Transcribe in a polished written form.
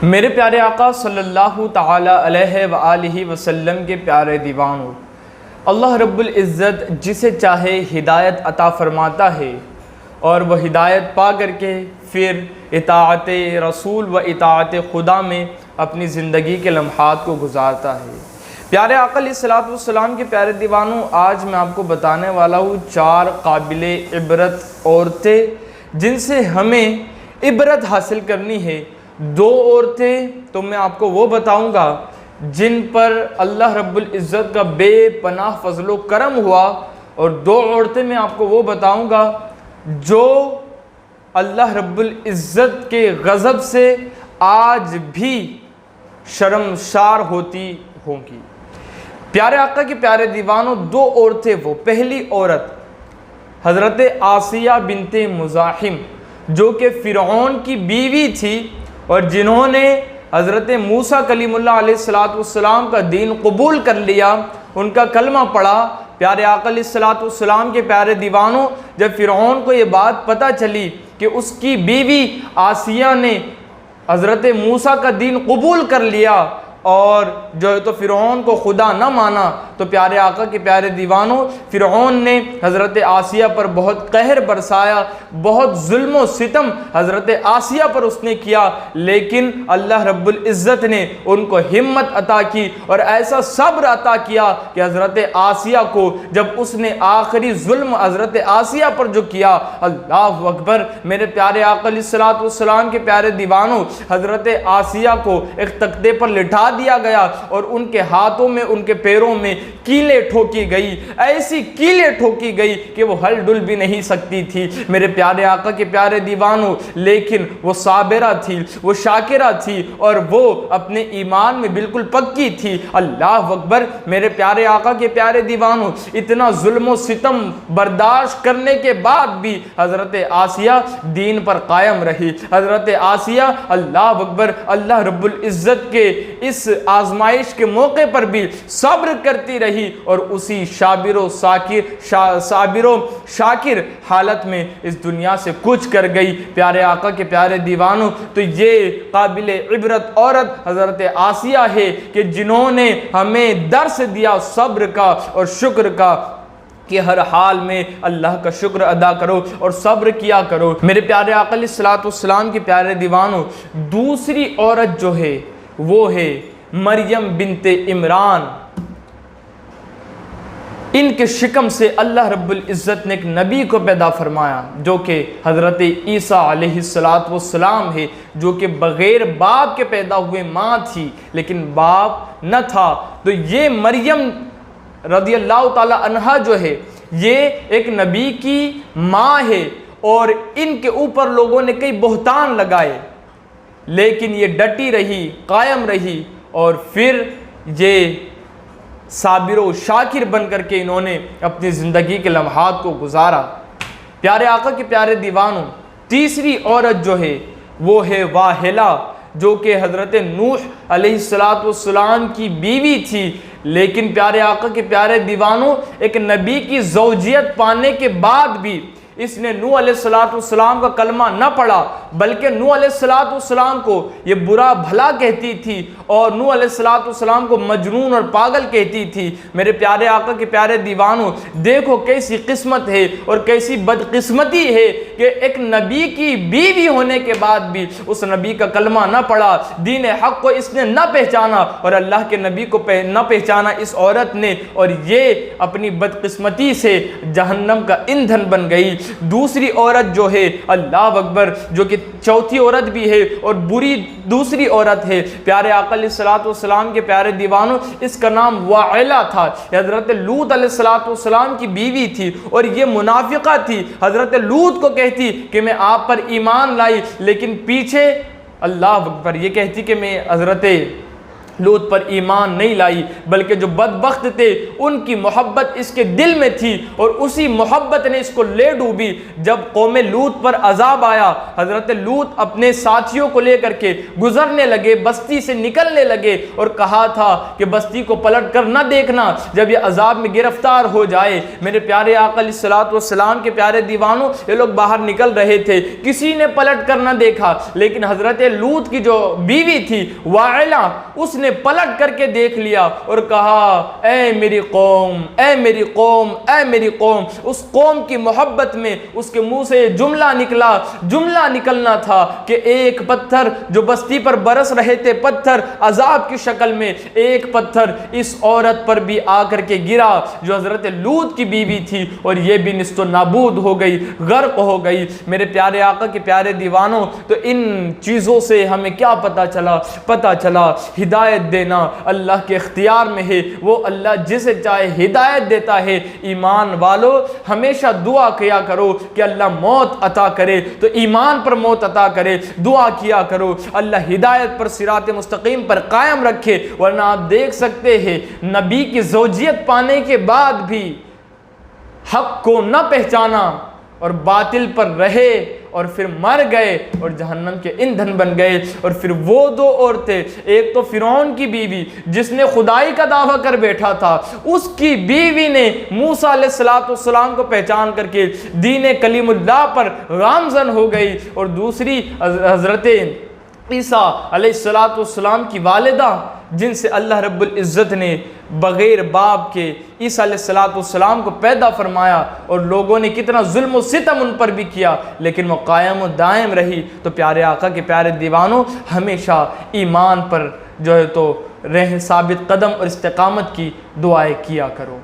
میرے پیارے آقا صلی اللہ تعالی علیہ وآلہ وسلم کے پیارے دیوانوں، اللہ رب العزت جسے چاہے ہدایت عطا فرماتا ہے اور وہ ہدایت پا کر کے پھر اطاعت رسول و اطاعت خدا میں اپنی زندگی کے لمحات کو گزارتا ہے۔ پیارے آقا علیہ الصلوۃ والسلام کے پیارے دیوانوں، آج میں آپ کو بتانے والا ہوں 4 قابل عبرت عورتیں جن سے ہمیں عبرت حاصل کرنی ہے۔ 2 عورتیں تو میں آپ کو وہ بتاؤں گا جن پر اللہ رب العزت کا بے پناہ فضل و کرم ہوا، اور 2 عورتیں میں آپ کو وہ بتاؤں گا جو اللہ رب العزت کے غضب سے آج بھی شرمسار ہوتی ہوں گی۔ پیارے آقا کے پیارے دیوانوں، 2 عورتیں وہ، پہلی عورت حضرت آسیہ بنت مزاحم جو کہ فرعون کی بیوی تھی اور جنہوں نے حضرت موسیٰ کلیم اللہ علیہ السلام کا دین قبول کر لیا، ان کا کلمہ پڑھا۔ پیارے آقا علیہ السلام کے پیارے دیوانوں، جب فرعون کو یہ بات پتہ چلی کہ اس کی بیوی آسیہ نے حضرت موسیٰ کا دین قبول کر لیا اور جو ہے تو فرعون کو خدا نہ مانا، تو پیارے آقا کے پیارے دیوانوں، فرعون نے حضرت آسیہ پر بہت قہر برسایا، بہت ظلم و ستم حضرت آسیہ پر اس نے کیا، لیکن اللہ رب العزت نے ان کو ہمت عطا کی اور ایسا صبر عطا کیا کہ حضرت آسیہ کو جب اس نے آخری ظلم حضرت آسیہ پر جو کیا، اللہ اکبر، میرے پیارے آقا علیہ السلام کے پیارے دیوانوں، حضرت آسیہ کو ایک تختے پر لٹھا دیا گیا اور ان کے ہاتھوں میں ان کے پیروں میں کیلیں ٹھوکی گئی، ایسی کیلیں ٹھوکی گئی کہ وہ ہل ڈل بھی نہیں سکتی تھی میرے پیارے آقا کے پیارے دیوانوں، لیکن وہ صابرہ تھی، وہ شاکرہ تھی اور وہ اپنے ایمان میں بالکل پکی تھی۔ اللہ اکبر، میرے پیارے آقا کے پیارے دیوانوں، اتنا ظلم و ستم برداشت کرنے کے بعد بھی حضرت آسیہ دین پر قائم رہی۔ حضرت آسیہ، اللہ اکبر، اللہ رب العزت کے اس آزمائش کے موقع پر بھی صبر کرتی رہی اور اسی صابر و شاکر حالت میں اس دنیا سے کوچ کر گئی۔ پیارے آقا کے پیارے دیوانوں، تو یہ قابل عبرت عورت حضرت آسیہ ہے کہ جنہوں نے ہمیں درس دیا صبر کا اور شکر کا، کہ ہر حال میں اللہ کا شکر ادا کرو اور صبر کیا کرو۔ میرے پیارے آقا علیہ السلام کے پیارے دیوانوں، دوسری عورت جو ہے وہ ہے مریم بنت عمران۔ ان کے شکم سے اللہ رب العزت نے ایک نبی کو پیدا فرمایا جو کہ حضرت عیسیٰ علیہ السلام ہے، جو کہ بغیر باپ کے پیدا ہوئے ماں تھی لیکن باپ نہ تھا۔ تو یہ مریم رضی اللہ تعالی عنہا جو ہے یہ ایک نبی کی ماں ہے، اور ان کے اوپر لوگوں نے کئی بہتان لگائے، لیکن یہ ڈٹی رہی، قائم رہی، اور پھر یہ صابر و شاکر بن کر کے انہوں نے اپنی زندگی کے لمحات کو گزارا۔ پیارے آقا کے پیارے دیوانوں، تیسری عورت جو ہے وہ ہے واحلہ، جو کہ حضرت نوح علیہ السلام کی بیوی تھی، لیکن پیارے آقا کے پیارے دیوانوں، ایک نبی کی زوجیت پانے کے بعد بھی اس نے نوح علیہ السلام کا کلمہ نہ پڑھا، بلکہ نوح علیہ السلام کو یہ برا بھلا کہتی تھی اور نوح علیہ السلام کو مجنون اور پاگل کہتی تھی۔ میرے پیارے آقا کے پیارے دیوانوں، دیکھو کیسی قسمت ہے اور کیسی بدقسمتی ہے کہ ایک نبی کی بیوی ہونے کے بعد بھی اس نبی کا کلمہ نہ پڑھا، دین حق کو اس نے نہ پہچانا اور اللہ کے نبی کو نہ پہچانا اس عورت نے، اور یہ اپنی بدقسمتی سے جہنم کا ایندھن بن گئی۔ دوسری عورت جو ہے، اللہ اکبر، جو کہ چوتھی عورت بھی ہے اور بری دوسری عورت ہے، پیارے آقا علیہ السلام کے پیارے دیوانوں، اس کا نام واحلہ تھا۔ حضرت لوط علیہ السلام کی بیوی تھی اور یہ منافقہ تھی، حضرت لوط کو کہتی کہ میں آپ پر ایمان لائی، لیکن پیچھے اللہ اکبر یہ کہتی کہ میں حضرت لوط پر ایمان نہیں لائی، بلکہ جو بدبخت تھے ان کی محبت اس کے دل میں تھی، اور اسی محبت نے اس کو لے ڈوبی۔ جب قوم لوط پر عذاب آیا، حضرت لوط اپنے ساتھیوں کو لے کر کے گزرنے لگے، بستی سے نکلنے لگے، اور کہا تھا کہ بستی کو پلٹ کر نہ دیکھنا، جب یہ عذاب میں گرفتار ہو جائے۔ میرے پیارے آقا علیہ الصلوۃ والسلام کے پیارے دیوانوں، یہ لوگ باہر نکل رہے تھے، کسی نے پلٹ کر نہ دیکھا، لیکن حضرت لوط کی جو بیوی تھی وائلہ، اس نے پلٹ کر کے دیکھ لیا اور کہا اے میری قوم، اے میری قوم، اے میری قوم۔ اس قوم کی محبت میں اس کے منہ سے جملہ نکلنا تھا کہ ایک پتھر جو بستی پر برس رہے تھے، پتھر عذاب کی شکل میں، ایک پتھر اس عورت پر بھی آ کر کے گرا جو حضرت لوط کی بیوی تھی، اور یہ بھی نست و نابود ہو گئی، غرق ہو گئی۔ میرے پیارے آقا کے پیارے دیوانوں، تو ان چیزوں سے ہمیں کیا پتہ چلا ہدایت دینا اللہ کے اختیار میں ہے، وہ اللہ جسے چاہے ہدایت دیتا ہے۔ ایمان والو ہمیشہ دعا کیا کرو کہ اللہ موت عطا کرے، تو ایمان پر موت عطا کرے، دعا کیا کرو اللہ ہدایت پر صراط مستقیم پر قائم رکھے۔ ورنہ آپ دیکھ سکتے ہیں نبی کی زوجیت پانے کے بعد بھی حق کو نہ پہچانا اور باطل پر رہے، اور پھر مر گئے اور جہنم کے ایندھن بن گئے۔ اور پھر وہ دو عورتیں، ایک تو فرعون کی بیوی جس نے خدائی کا دعویٰ کر بیٹھا تھا، اس کی بیوی نے موسیٰ علیہ السلام کو پہچان کر کے دین کلیم اللہ پر گامزن ہو گئی، اور دوسری حضرت عیسیٰ علیہ السلام کی والدہ، جن سے اللہ رب العزت نے بغیر باپ کے عیسیٰ علیہ السلام کو پیدا فرمایا، اور لوگوں نے کتنا ظلم و ستم ان پر بھی کیا، لیکن وہ قائم و دائم رہی۔ تو پیارے آقا کے پیارے دیوانوں، ہمیشہ ایمان پر جو ہے تو ثابت قدم اور استقامت کی دعائیں کیا کرو۔